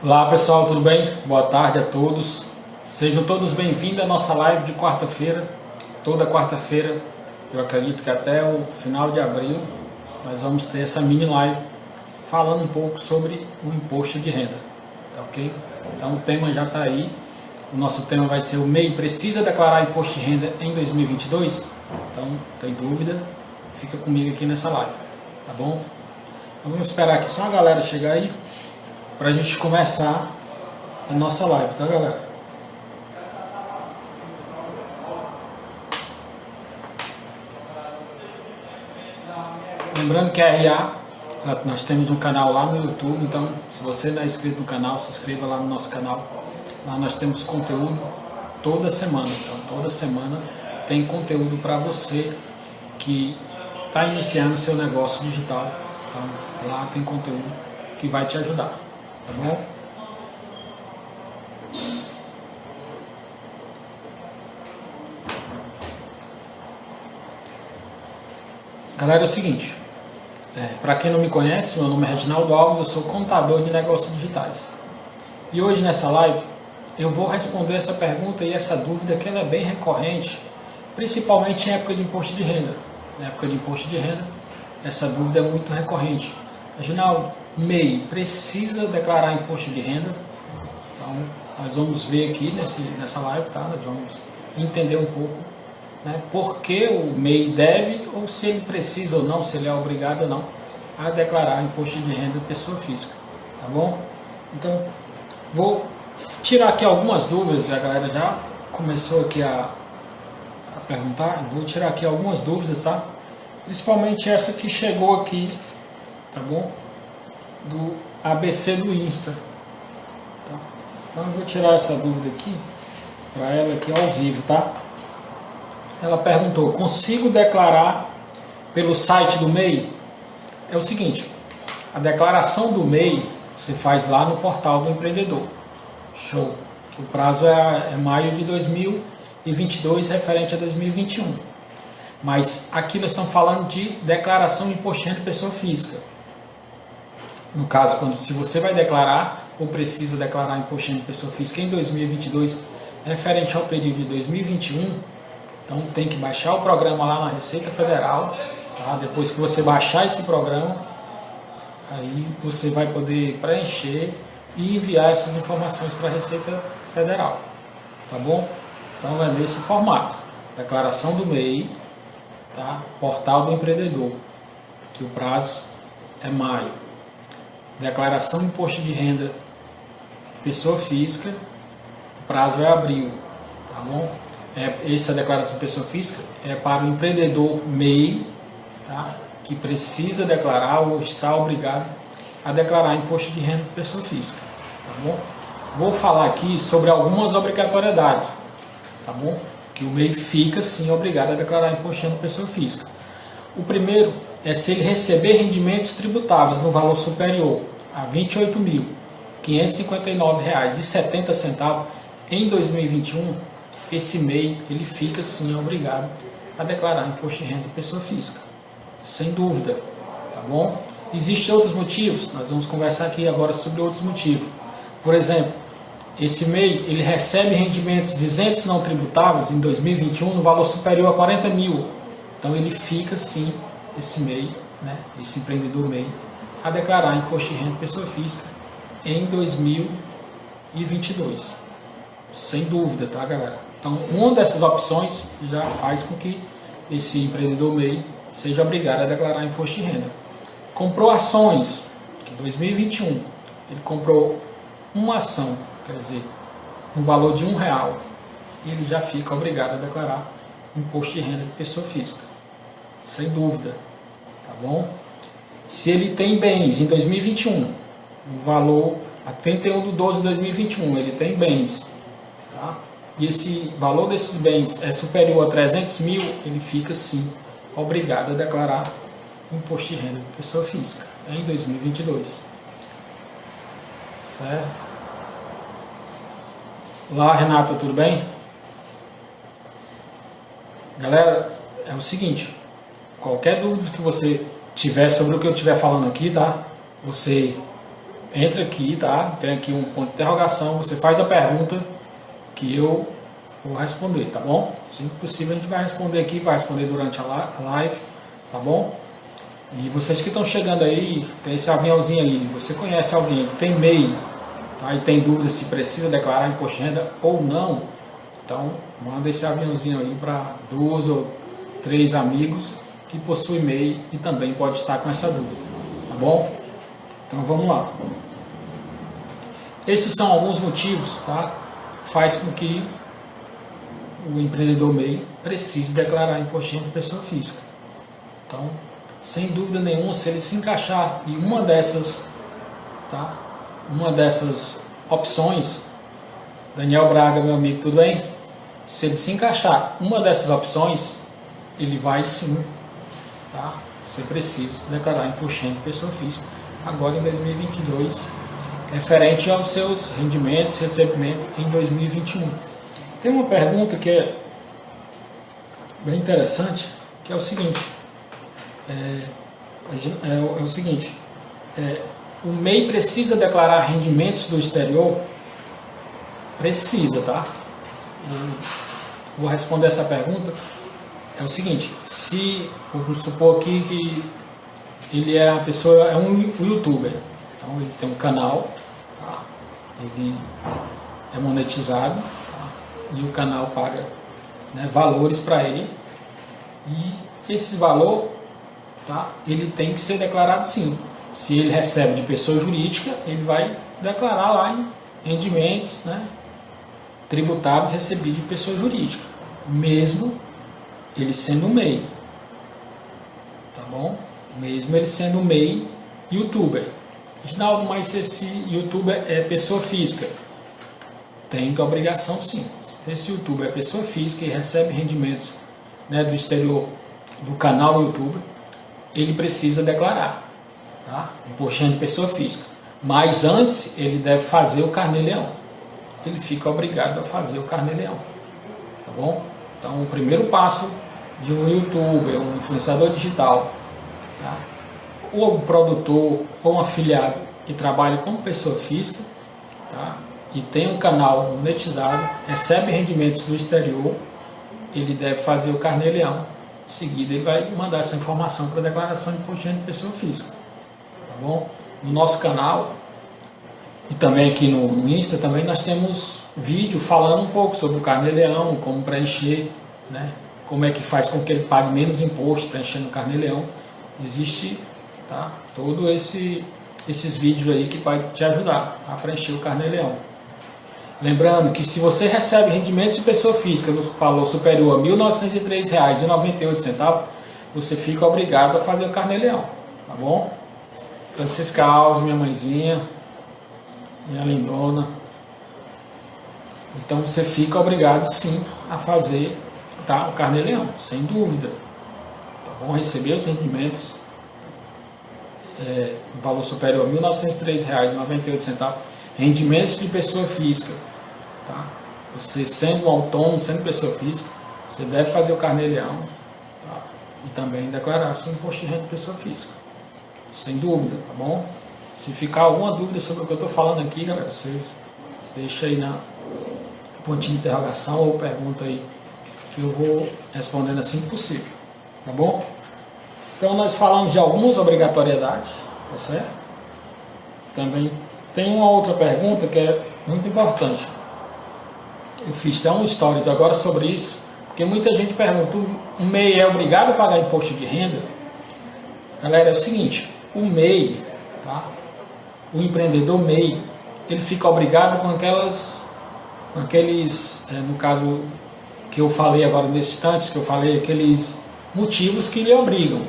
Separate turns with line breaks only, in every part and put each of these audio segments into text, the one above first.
Olá pessoal, tudo bem? Boa tarde a todos. Sejam todos bem-vindos à nossa live de quarta-feira. Toda quarta-feira, eu acredito que até o final de abril, nós vamos ter essa mini live falando um pouco sobre o imposto de renda. Tá ok? Então o tema já está aí. O nosso tema vai ser: o MEI precisa declarar imposto de renda em 2022? Então, tem dúvida? Fica comigo aqui nessa live, tá bom? Então, vamos esperar aqui só a galera chegar aí para a gente começar a nossa live, tá, galera? Lembrando que a RA, nós temos um canal lá no YouTube, então se você não é inscrito no canal, se inscreva lá no nosso canal. Lá nós temos conteúdo toda semana, então toda semana tem conteúdo para você que está iniciando seu negócio digital. Então lá tem conteúdo que vai te ajudar, tá bom? Galera, é o seguinte, para quem não me conhece, meu nome é Reginaldo Alves, eu sou contador de negócios digitais. E hoje nessa live eu vou responder essa pergunta e essa dúvida, que ela é bem recorrente, principalmente em época de imposto de renda. Na época de imposto de renda, essa dúvida é muito recorrente. Reginaldo, MEI precisa declarar imposto de renda? Então, nós vamos ver aqui nessa live, tá? Nós vamos entender um pouco, né, por que o MEI deve, ou se ele precisa ou não, se ele é obrigado ou não a declarar imposto de renda de pessoa física, tá bom? Então, vou tirar aqui algumas dúvidas, a galera já começou aqui a perguntar, vou tirar aqui algumas dúvidas, tá? Principalmente essa que chegou aqui, tá bom? Do ABC do Insta. Tá? Então eu vou tirar essa dúvida aqui, para ela aqui ao vivo, tá? Ela perguntou: consigo declarar pelo site do MEI? É o seguinte, a declaração do MEI você faz lá no portal do empreendedor. Show. O prazo é maio de 2022, referente a 2021. Mas aqui nós estamos falando de declaração de imposto de renda de pessoa física. No caso, se você vai declarar ou precisa declarar imposto de renda de pessoa física em 2022, referente ao período de 2021, então tem que baixar o programa lá na Receita Federal. Tá? Depois que você baixar esse programa, aí você vai poder preencher e enviar essas informações para a Receita Federal, tá bom? Então é nesse formato: declaração do MEI, tá? Portal do empreendedor, que o prazo é maio. Declaração de imposto de renda pessoa física, o prazo é abril, tá bom? Essa declaração de pessoa física é para o empreendedor MEI, tá? Que precisa declarar ou está obrigado a declarar imposto de renda de pessoa física, tá bom? Vou falar aqui sobre algumas obrigatoriedades, tá bom? Que o MEI fica sim obrigado a declarar imposto de renda de pessoa física. O primeiro é se ele receber rendimentos tributáveis no valor superior a R$ 28.559,70 em 2021, esse MEI ele fica sim obrigado a declarar imposto de renda de pessoa física, sem dúvida, tá bom? Existem outros motivos, nós vamos conversar aqui agora sobre outros motivos. Por exemplo, esse MEI ele recebe rendimentos isentos não tributáveis em 2021 no valor superior a 40 mil. Então ele fica sim, esse MEI, né, esse empreendedor MEI, a declarar imposto de renda de pessoa física em 2022. Sem dúvida, tá, galera? Então uma dessas opções já faz com que esse empreendedor MEI seja obrigado a declarar imposto de renda. Comprou ações em 2021, ele comprou uma ação, quer dizer, no valor de R$1, e ele já fica obrigado a declarar imposto de renda de pessoa física, sem dúvida, tá bom? Se ele tem bens em 2021, no valor a 31/12/2021, ele tem bens, tá? E esse valor desses bens é superior a 300 mil, ele fica sim obrigado a declarar imposto de renda de pessoa física em 2022, certo? Olá, Renata, tudo bem? Galera, é o seguinte, qualquer dúvida que você tiver sobre o que eu estiver falando aqui, tá? Você entra aqui, tá? Tem aqui um ponto de interrogação, você faz a pergunta que eu vou responder, tá bom? Se possível a gente vai responder aqui, vai responder durante a live, tá bom? E vocês que estão chegando aí, tem esse aviãozinho aí, você conhece alguém que tem MEI, tá? E tem dúvida se precisa declarar imposto de renda ou não, então manda esse aviãozinho aí para 2 ou 3 amigos que possuem MEI e também pode estar com essa dúvida, tá bom? Então vamos lá. Esses são alguns motivos, tá? Faz com que o empreendedor MEI precise declarar imposto de renda de pessoa física. Então, sem dúvida nenhuma, se ele se encaixar em uma dessas, tá? Uma dessas opções, Daniel Braga, meu amigo, tudo bem? Se ele se encaixar em uma dessas opções, ele vai sim, tá? Ser preciso declarar imposto de renda de pessoa física agora em 2022, referente aos seus rendimentos e recebimento em 2021. Tem uma pergunta que é bem interessante, que é o seguinte, o seguinte, o MEI precisa declarar rendimentos do exterior? Precisa, tá? Vou responder essa pergunta. É o seguinte, se vamos supor aqui que ele é a pessoa, é um youtuber, então ele tem um canal, tá? Ele é monetizado, tá? E o canal paga, né, valores para ele, e esse valor, tá, ele tem que ser declarado sim. Se ele recebe de pessoa jurídica, ele vai declarar lá em rendimentos, né, tributáveis recebidos de pessoa jurídica, mesmo ele sendo MEI, tá bom? Mesmo ele sendo MEI youtuber. Reginaldo, mas se esse youtuber é pessoa física, tem que obrigação sim. Se esse youtuber é pessoa física e recebe rendimentos, né, do exterior do canal do YouTube, ele precisa declarar, tá? Imposto de renda de pessoa física. Mas antes ele deve fazer o carnê-leão. Ele fica obrigado a fazer o carnê-leão, tá bom? Então o primeiro passo de um youtuber, um influenciador digital, tá? Ou um produtor ou um afiliado que trabalha como pessoa física, tá? E tem um canal monetizado, recebe rendimentos do exterior, ele deve fazer o carnê-leão. Em seguida ele vai mandar essa informação para a declaração de imposto de renda de pessoa física, tá bom? No nosso canal e também aqui no Insta também nós temos vídeo falando um pouco sobre o carnê-leão, como preencher, né? Como é que faz com que ele pague menos imposto preenchendo o carnê-leão. Existe, tá, todo esses vídeos aí que vai te ajudar a preencher o carnê-leão. Lembrando que se você recebe rendimentos de pessoa física no valor superior a R$ 1.903,98, você fica obrigado a fazer o carnê-leão, tá bom? Francisca Alves, minha mãezinha, minha lindona. Então você fica obrigado sim a fazer, tá, o carnê-leão, sem dúvida. Tá bom? Receber os rendimentos valor superior a R$ 1.903,98, rendimentos de pessoa física, tá? Você sendo autônomo, sendo pessoa física, você deve fazer o carnê-leão, tá? E também declarar seu imposto de renda de pessoa física, sem dúvida, tá bom? Se ficar alguma dúvida sobre o que eu estou falando aqui, galera, vocês deixam aí na pontinha de interrogação ou pergunta aí, que eu vou respondendo assim que possível, tá bom? Então nós falamos de algumas obrigatoriedades, tá certo? Também tem uma outra pergunta que é muito importante. Eu fiz até um stories agora sobre isso, porque muita gente pergunta, o MEI é obrigado a pagar imposto de renda? Galera, é o seguinte, o MEI, tá? O empreendedor MEI, ele fica obrigado com aqueles, no caso que eu falei agora nesses instantes, que eu falei, aqueles motivos que lhe obrigam.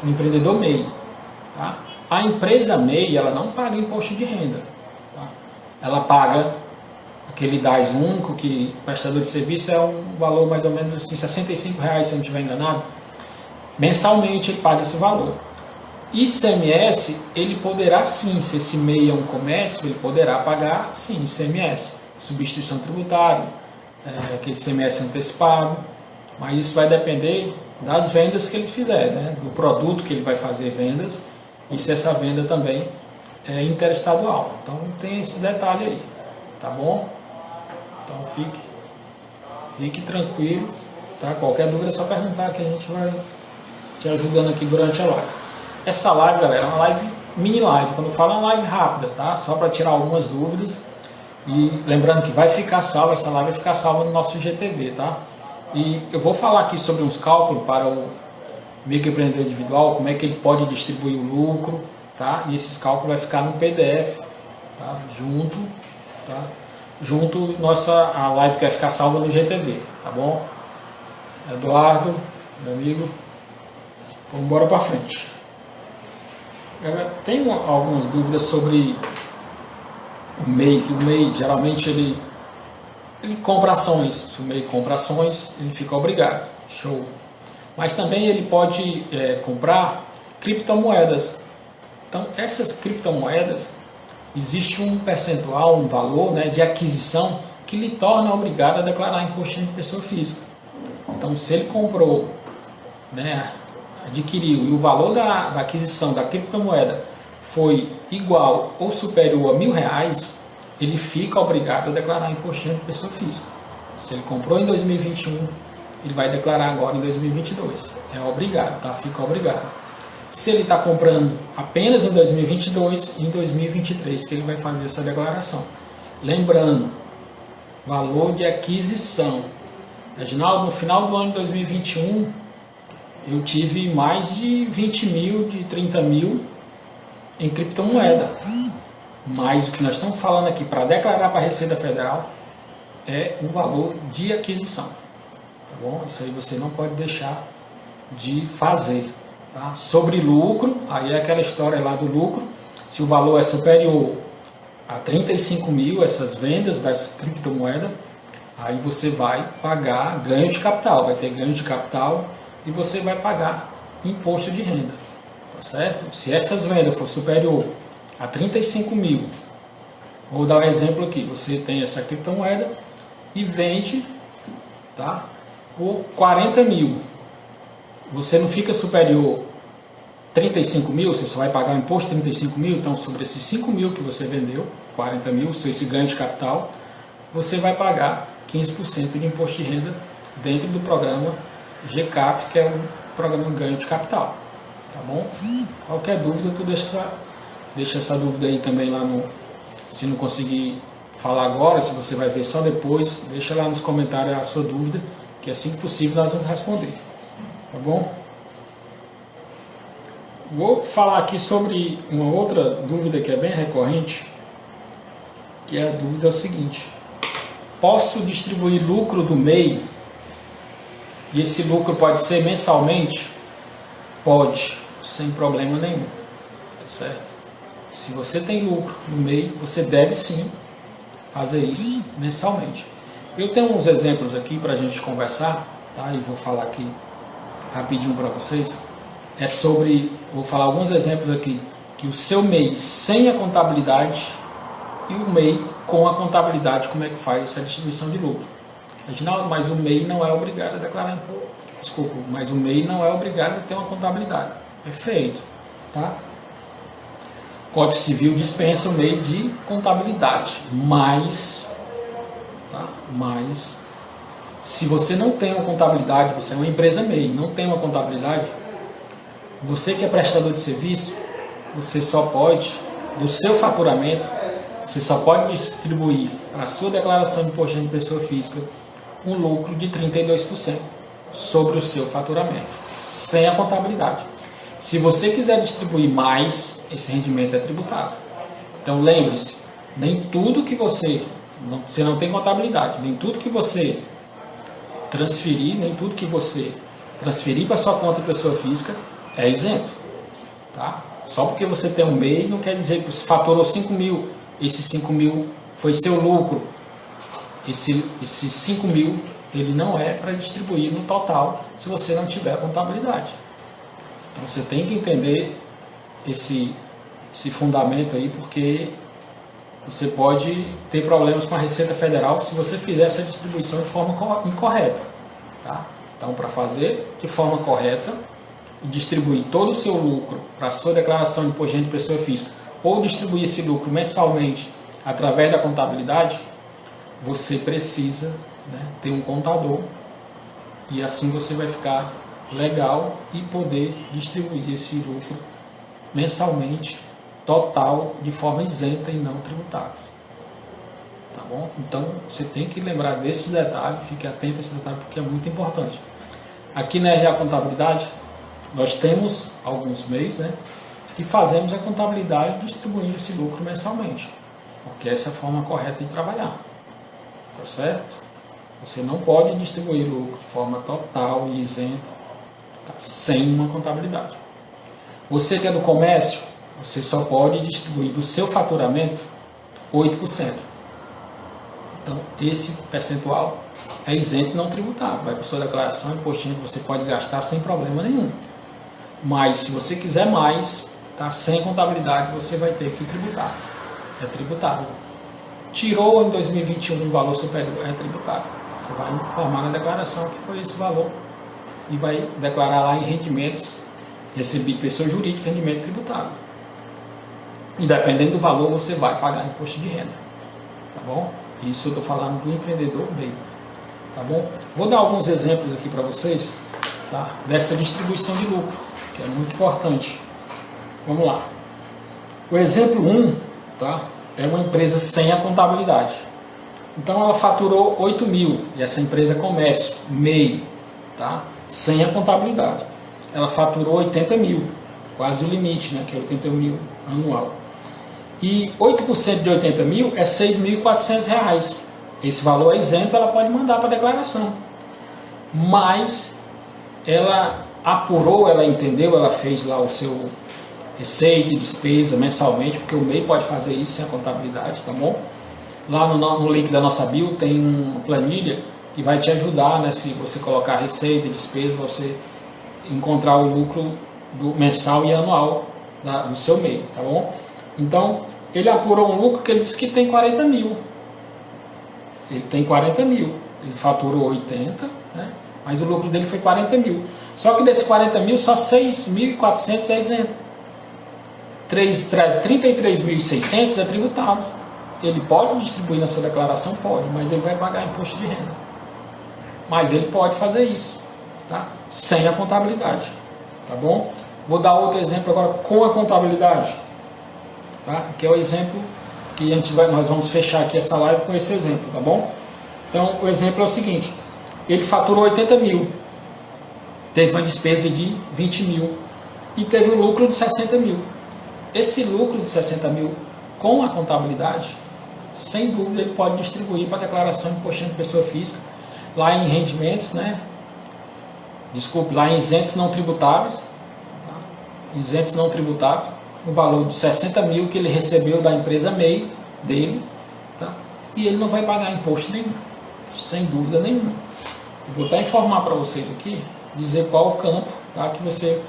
O empreendedor MEI, tá? A empresa MEI, ela não paga imposto de renda, tá? Ela paga aquele DAS único, que prestador de serviço é um valor mais ou menos assim, R$ 65, se eu não estiver enganado. Mensalmente ele paga esse valor. ICMS, ele poderá sim, se esse MEI é um comércio, ele poderá pagar sim ICMS, substituição tributária, aquele ICMS antecipado, mas isso vai depender das vendas que ele fizer, né? Do produto que ele vai fazer vendas, e se essa venda também interestadual. Então tem esse detalhe aí, tá bom? Então fique tranquilo, tá? Qualquer dúvida é só perguntar que a gente vai te ajudando aqui durante a live. Essa live, galera, é uma live, mini live. Quando eu falo é uma live rápida, tá? Só para tirar algumas dúvidas. E lembrando que vai ficar salva, essa live vai ficar salva no nosso IGTV, tá? E eu vou falar aqui sobre uns cálculos para o microempreendedor individual, como é que ele pode distribuir o lucro, tá? E esses cálculos vai ficar no PDF, tá? Junto a live que vai ficar salva no IGTV, tá bom? Eduardo, meu amigo, vamos embora para frente. Tem algumas dúvidas sobre o MEI, que o MEI geralmente ele compra ações. Se o MEI compra ações, ele fica obrigado. Show. Mas também ele pode comprar criptomoedas. Então, essas criptomoedas, existe um percentual, um valor, né, de aquisição que lhe torna obrigado a declarar imposto de pessoa física. Então, se ele comprou, né, adquiriu, e o valor da aquisição da criptomoeda foi igual ou superior a R$1.000, ele fica obrigado a declarar imposto de pessoa física. Se ele comprou em 2021, ele vai declarar agora em 2022. É obrigado, tá? Fica obrigado. Se ele está comprando apenas em 2022, em 2023 que ele vai fazer essa declaração. Lembrando, valor de aquisição. Reginaldo, no final do ano de 2021, eu tive mais de 20 mil, de 30 mil em criptomoeda. Mas o que nós estamos falando aqui para declarar para a Receita Federal é o valor de aquisição. Tá bom? Isso aí você não pode deixar de fazer. Tá? Sobre lucro, aí é aquela história lá do lucro. Se o valor é superior a 35 mil, essas vendas das criptomoedas, aí você vai pagar ganho de capital. Vai ter ganho de capital e você vai pagar imposto de renda. Tá certo? Se essas vendas for superior a 35 mil, vou dar um exemplo aqui, você tem essa criptomoeda e vende, tá, por 40 mil, você não fica superior a 35 mil, você só vai pagar o imposto de 35 mil, então sobre esses 5 mil que você vendeu, 40 mil, esse ganho de capital, você vai pagar 15% de imposto de renda dentro do programa GCAP, que é o programa de ganho de capital, tá bom? Qualquer dúvida, tu deixa essa dúvida aí também lá no... Se não conseguir falar agora, se você vai ver só depois, deixa lá nos comentários a sua dúvida, que assim que possível nós vamos responder. Tá bom? Vou falar aqui sobre uma outra dúvida que é bem recorrente, que é a dúvida é o seguinte: posso distribuir lucro do MEI? E esse lucro pode ser mensalmente? Pode, sem problema nenhum. Tá certo? Se você tem lucro no MEI, você deve sim fazer isso mensalmente. Eu tenho uns exemplos aqui para a gente conversar, tá? E vou falar aqui rapidinho para vocês. Vou falar alguns exemplos aqui, que o seu MEI sem a contabilidade e o MEI com a contabilidade, como é que faz essa distribuição de lucro. Reginaldo, mas o MEI não é obrigado a declarar imposto. Desculpa, mas o MEI não é obrigado a ter uma contabilidade. Perfeito, tá? Código Civil dispensa o MEI de contabilidade, mas se você não tem uma contabilidade, você é uma empresa MEI, não tem uma contabilidade, você que é prestador de serviço, você só pode, do seu faturamento, você só pode distribuir para a sua declaração de imposto de pessoa física um lucro de 32% sobre o seu faturamento, sem a contabilidade. Se você quiser distribuir mais, esse rendimento é tributado. Então lembre-se, nem tudo que você não tem contabilidade, nem tudo que você transferir para sua conta de pessoa física é isento. Tá? Só porque você tem um MEI não quer dizer que você faturou 5 mil, esses 5 mil foi seu lucro. Esses 5 mil ele não é para distribuir no total se você não tiver contabilidade. Então você tem que entender esse fundamento aí, porque você pode ter problemas com a Receita Federal se você fizer essa distribuição de forma incorreta. Tá? Então, para fazer de forma correta e distribuir todo o seu lucro para a sua declaração de imposto de pessoa física ou distribuir esse lucro mensalmente através da contabilidade, você precisa, né, ter um contador, e assim você vai ficar legal e poder distribuir esse lucro mensalmente, total, de forma isenta e não tributável. Tá bom? Então você tem que lembrar desses detalhes, fique atento a esse detalhe porque é muito importante. Aqui na RA Contabilidade, nós temos alguns meses, né, que fazemos a contabilidade distribuindo esse lucro mensalmente, porque essa é a forma correta de trabalhar. Tá certo? Você não pode distribuir lucro de forma total e isenta, tá, sem uma contabilidade. Você que é do comércio, você só pode distribuir do seu faturamento 8%. Então, esse percentual é isento e não tributável. Vai para a sua declaração, impostinho que você pode gastar sem problema nenhum. Mas, se você quiser mais, tá, sem contabilidade, você vai ter que tributar. É tributável. Tirou em 2021 um valor superior, é tributável. Você vai informar na declaração que foi esse valor e vai declarar lá em rendimentos recebido de pessoa jurídica, rendimento tributável. E dependendo do valor, você vai pagar imposto de renda. Tá bom? Isso eu estou falando do empreendedor meio. Tá bom? Vou dar alguns exemplos aqui para vocês, tá, dessa distribuição de lucro, que é muito importante. Vamos lá. O exemplo 1, tá, é uma empresa sem a contabilidade. Então ela faturou 8 mil, e essa empresa é comércio, MEI, tá, sem a contabilidade. Ela faturou 80 mil, quase o limite, né, que é 80 mil anual. E 8% de 80 mil é R$ 6.400. Esse valor é isento, ela pode mandar para a declaração. Mas ela apurou, ela entendeu, ela fez lá o seu receita e despesa mensalmente, porque o MEI pode fazer isso sem a contabilidade, tá bom? Lá no link da nossa bio tem uma planilha que vai te ajudar, né, se você colocar receita e despesa, você encontrar o lucro do mensal e anual do seu MEI, tá bom? Então, ele apurou um lucro que ele disse que tem 40 mil. Ele tem 40 mil. Ele faturou 80, né? Mas o lucro dele foi 40 mil. Só que desses 40 mil, só 6.400 é isento. 33.600 é tributado. Ele pode distribuir na sua declaração? Pode, mas ele vai pagar imposto de renda. Mas ele pode fazer isso, tá? Sem a contabilidade, tá bom? Vou dar outro exemplo agora com a contabilidade, tá? Que é o exemplo que nós vamos fechar aqui essa live com esse exemplo, tá bom? Então, o exemplo é o seguinte: ele faturou 80 mil, teve uma despesa de 20 mil e teve um lucro de 60 mil. Esse lucro de 60 mil com a contabilidade, sem dúvida, ele pode distribuir para a declaração de imposto de pessoa física, lá em rendimentos, né? Desculpe, lá em isentos não tributáveis, tá? Isentos não tributáveis, o valor de 60 mil que ele recebeu da empresa MEI dele, tá? E ele não vai pagar imposto nenhum, sem dúvida nenhuma. Eu vou até informar para vocês aqui, dizer qual o campo, tá, que você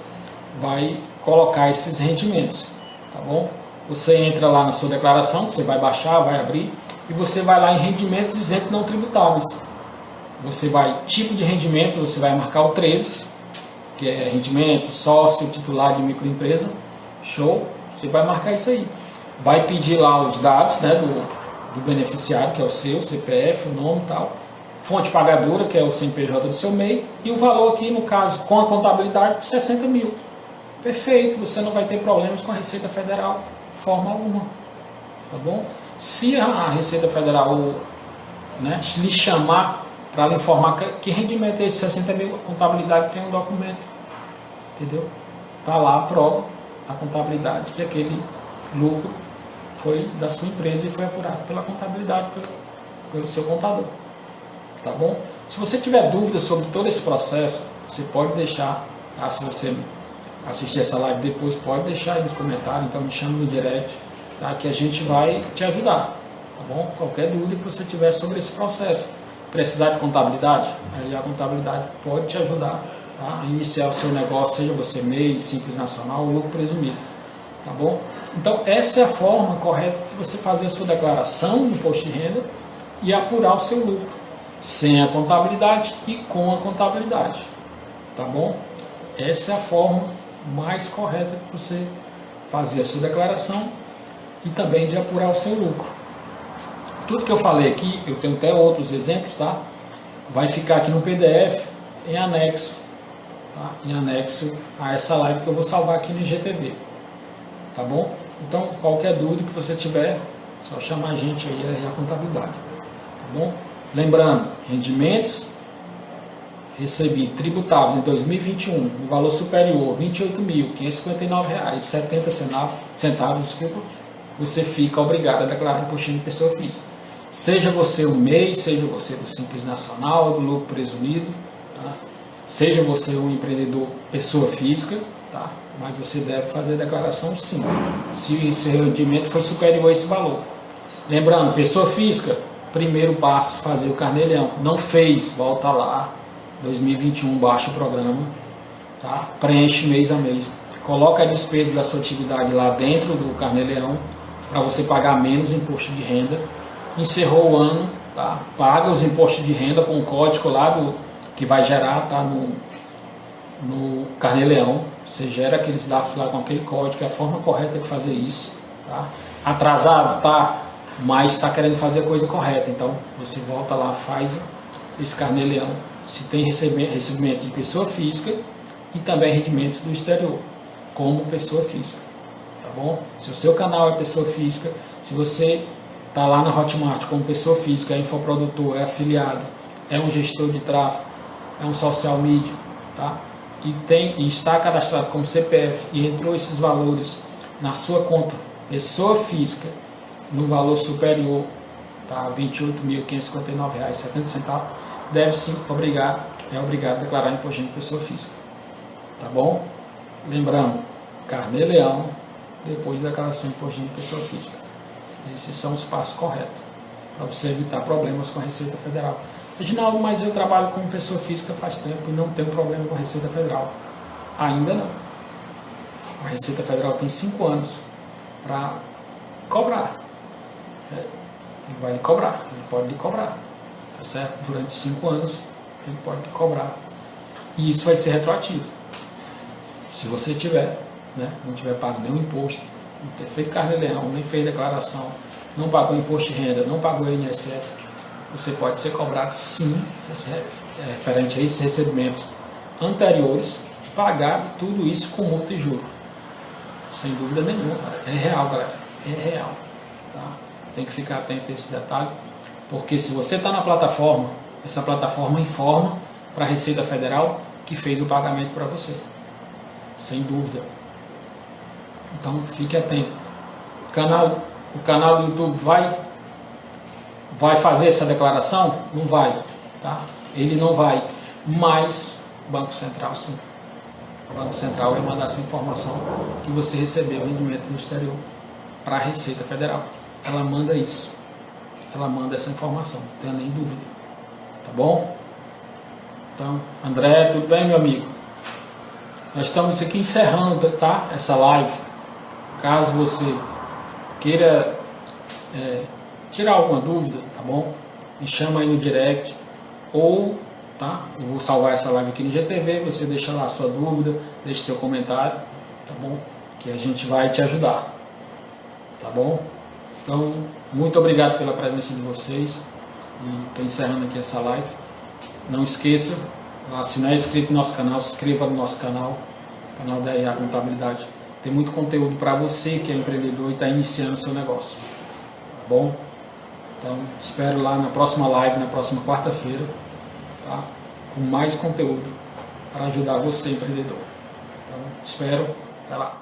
vai colocar esses rendimentos, tá bom? Você entra lá na sua declaração, que você vai baixar, vai abrir, e você vai lá em rendimentos isentos não tributáveis. Você vai, tipo de rendimento, você vai marcar o 13, que é rendimento, sócio, titular de microempresa, show, você vai marcar isso aí. Vai pedir lá os dados, né, do beneficiário, que é o seu, CPF, o nome e tal, fonte pagadora, que é o CNPJ do seu MEI, e o valor aqui, no caso, com a contabilidade, de 60 mil. Perfeito, você não vai ter problemas com a Receita Federal, de forma alguma, tá bom? Se a Receita Federal, né, lhe chamar para lhe informar que rendimento é esse 60 mil, a contabilidade tem um documento, entendeu? Está lá a prova da contabilidade que aquele lucro foi da sua empresa e foi apurado pela contabilidade, pelo seu contador, tá bom? Se você tiver dúvidas sobre todo esse processo, você pode deixar, tá? Se você assistir essa live depois, pode deixar aí nos comentários, então me chame no direct, tá? Que a gente vai te ajudar, tá bom? Qualquer dúvida que você tiver sobre esse processo, precisar de contabilidade, aí a contabilidade pode te ajudar, tá, a iniciar o seu negócio, seja você MEI, Simples Nacional ou lucro presumido, tá bom? Então essa é a forma correta de você fazer a sua declaração de imposto de renda e apurar o seu lucro, sem a contabilidade e com a contabilidade, tá bom? Essa é a forma mais correta de você fazer a sua declaração e também de apurar o seu lucro. Tudo que eu falei aqui, eu tenho até outros exemplos, tá? Vai ficar aqui no PDF em anexo, tá? Em anexo a essa live que eu vou salvar aqui no IGTV, tá bom? Então, qualquer dúvida que você tiver, só chamar a gente aí a contabilidade, tá bom? Lembrando, rendimentos recebidos tributáveis em 2021, no valor superior a R$ 28.559,70, desculpa, você fica obrigado a declarar imposto de pessoa física. Seja você o MEI, seja você do Simples Nacional, do lucro presumido, tá? Seja você um empreendedor pessoa física, tá? Mas você deve fazer a declaração sim, se o seu rendimento for superior a esse valor. Lembrando, pessoa física, primeiro passo, fazer o carnê-leão. Não fez, volta lá, 2021, baixa o programa, tá? Preenche mês a mês. Coloca a despesa da sua atividade lá dentro do carnê-leão, para você pagar menos imposto de renda. Encerrou o ano, tá? Paga os impostos de renda com o código lá que vai gerar, tá? No carnê-leão. Você gera aqueles DAF lá com aquele código, é a forma correta de fazer isso, tá? Atrasado, tá? Mas está querendo fazer a coisa correta, então você volta lá, faz esse carnê-leão, se tem recebimento de pessoa física e também rendimentos do exterior, como pessoa física, tá bom? Se o seu canal é pessoa física, se você está lá na Hotmart como pessoa física, é infoprodutor, é afiliado, é um gestor de tráfego, é um social media, tá? E está cadastrado como CPF e entrou esses valores na sua conta pessoa física no valor superior, tá, R$ 28.559,70, deve sim é obrigado a declarar imposto de pessoa física, tá bom? Lembrando, carnê-leão, depois da declaração de imposto de pessoa física. Esses são os passos corretos para você evitar problemas com a Receita Federal. Reginaldo, mas eu trabalho como pessoa física faz tempo e não tenho problema com a Receita Federal. Ainda não. A Receita Federal tem 5 anos para cobrar. Ele vai lhe cobrar, ele pode lhe cobrar, tá certo? Durante 5 anos ele pode lhe cobrar. E isso vai ser retroativo. Se você tiver, né, não tiver pago nenhum imposto, não ter feito carnê-leão, nem fez declaração, não pagou imposto de renda, não pagou INSS, você pode ser cobrado sim, referente a esses recebimentos anteriores, pagado tudo isso com multa e juro. Sem dúvida nenhuma, cara. É real, galera. É real. Tá? Tem que ficar atento a esse detalhe, porque se você está na plataforma, essa plataforma informa para a Receita Federal que fez o pagamento para você. Sem dúvida. Então fique atento. O canal do YouTube vai fazer essa declaração? Não vai, tá? Ele não vai, mas o Banco Central sim. O Banco Central vai mandar essa informação que você recebeu rendimento no exterior para a Receita Federal. Ela manda isso. Ela manda essa informação, não tenha nem dúvida. Tá bom? Então, André, tudo bem, meu amigo? Nós estamos aqui encerrando, tá? Essa live. Caso você queira tirar alguma dúvida, tá bom? Me chama aí no direct ou, tá? Eu vou salvar essa live aqui no IGTV, você deixa lá a sua dúvida, deixa seu comentário, tá bom? Que a gente vai te ajudar, tá bom? Então, muito obrigado pela presença de vocês e estou encerrando aqui essa live. Não esqueça, se não é inscrito no nosso canal, se inscreva no nosso canal da RA Contabilidade. Tem muito conteúdo para você que é empreendedor e está iniciando o seu negócio, tá bom? Então, espero lá na próxima live, na próxima quarta-feira, tá? Com mais conteúdo para ajudar você, empreendedor. Então, espero, até lá.